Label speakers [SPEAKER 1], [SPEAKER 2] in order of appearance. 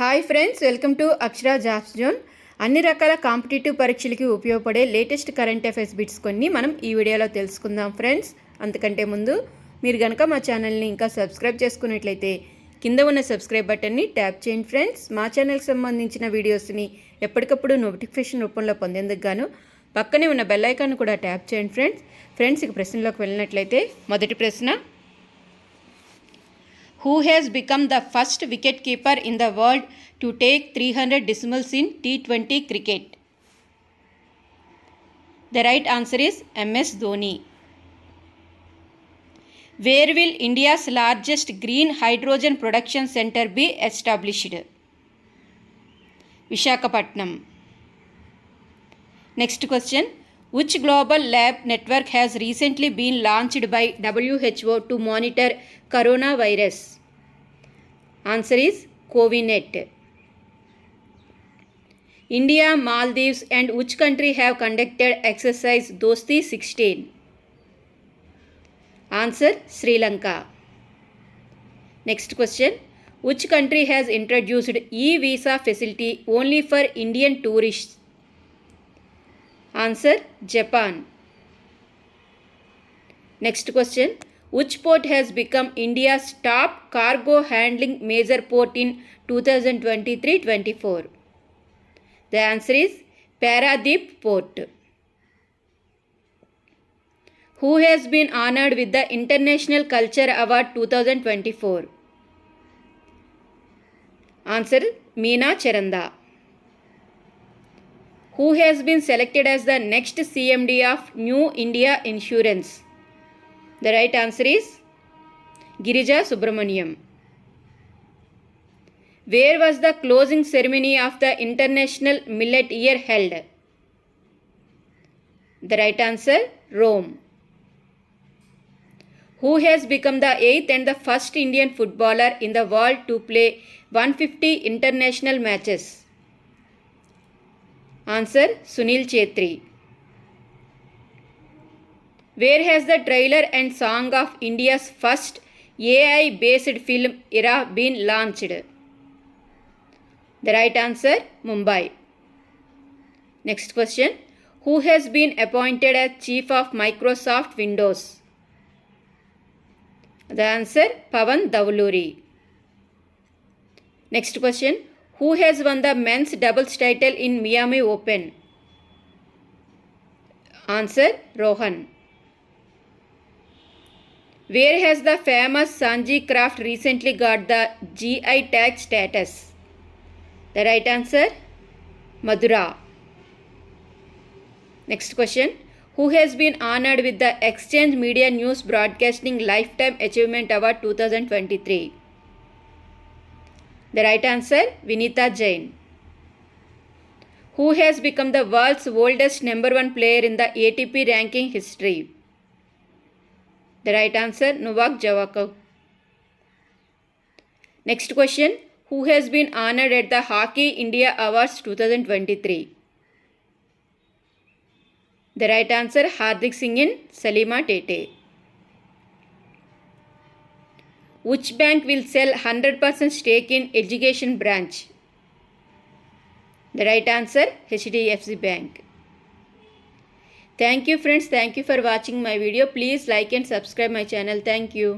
[SPEAKER 1] Hi friends, welcome to Akshara jobs zone. అన్ని రకాల competitive పరీక్షలకి ఉపయోగపడే లేటెస్ట్ కరెంట్ అఫైర్స్ బిట్స్ కొన్ని మనం ఈ వీడియోలో తెలుసుకుందాం ఫ్రెండ్స్. అంతకంటే ముందు మీరు కనుక మా ఛానల్ని ఇంకా సబ్స్క్రైబ్ చేసుకున్నట్లయితే కింద ఉన్న సబ్స్క్రైబ్ బటన్ని ట్యాప్ చేయండి ఫ్రెండ్స్. మా ఛానల్కి సంబంధించిన వీడియోస్ని ఎప్పటికప్పుడు నోటిఫికేషన్ రూపంలో పొందేందుకు గాను పక్కనే ఉన్న బెల్ ఐకాన్ కూడా ట్యాప్ చేయండి ఫ్రెండ్స్. ఇక ప్రశ్నలోకి వెళ్ళినట్లయితే మొదటి ప్రశ్న, who has become the first wicketkeeper in the world to take 300 decimals in T20 cricket? The right answer is MS Dhoni. Where will India's largest green hydrogen production center be established? Visakhapatnam. Next question, which global lab network has recently been launched by WHO to monitor coronavirus? Answer is CoviNet. India, Maldives and which country have conducted exercise Dosti 16? Answer, Sri Lanka. Next question, which country has introduced e-visa facility only for Indian tourists? Answer, Japan. Next question, which port has become India's top cargo handling major port in 2023-24? The answer is Paradip Port. Who has been honored with the International Culture Award 2024? Answer, Meena Charanda. Who has been selected as the next CMD of New India Insurance? The right answer is Girija Subramaniam. Where was the closing ceremony of the International Millet Year held? The right answer, Rome. Who has become the 8th and the first Indian footballer in the world to play 150 international matches? Answer, Sunil Chetri. Where has the trailer and song of India's first AI-based film Era been launched? The right answer, Mumbai. Next question, who has been appointed as Chief of Microsoft Windows? The answer, Pawan Davuluri. Next question, who has won the men's doubles title in Miami Open? Answer, Rohan. Where has the famous Sanji craft recently got the GI tag status? The right answer, Madura. Next question, who has been honored with the Exchange Media News Broadcasting Lifetime Achievement Award 2023? The right answer, Vinita Jain. Who has become the world's oldest number 1 player in the ATP ranking history? The right answer, Novak Djokovic. Next question, who has been honored at the Hockey India Awards 2023? The right answer, Hardik Singh and Salima Tete. Which bank will sell 100% stake in education branch? The right answer, HDFC Bank. Thank you friends. Thank you for watching my video. Please like and subscribe my channel. Thank you.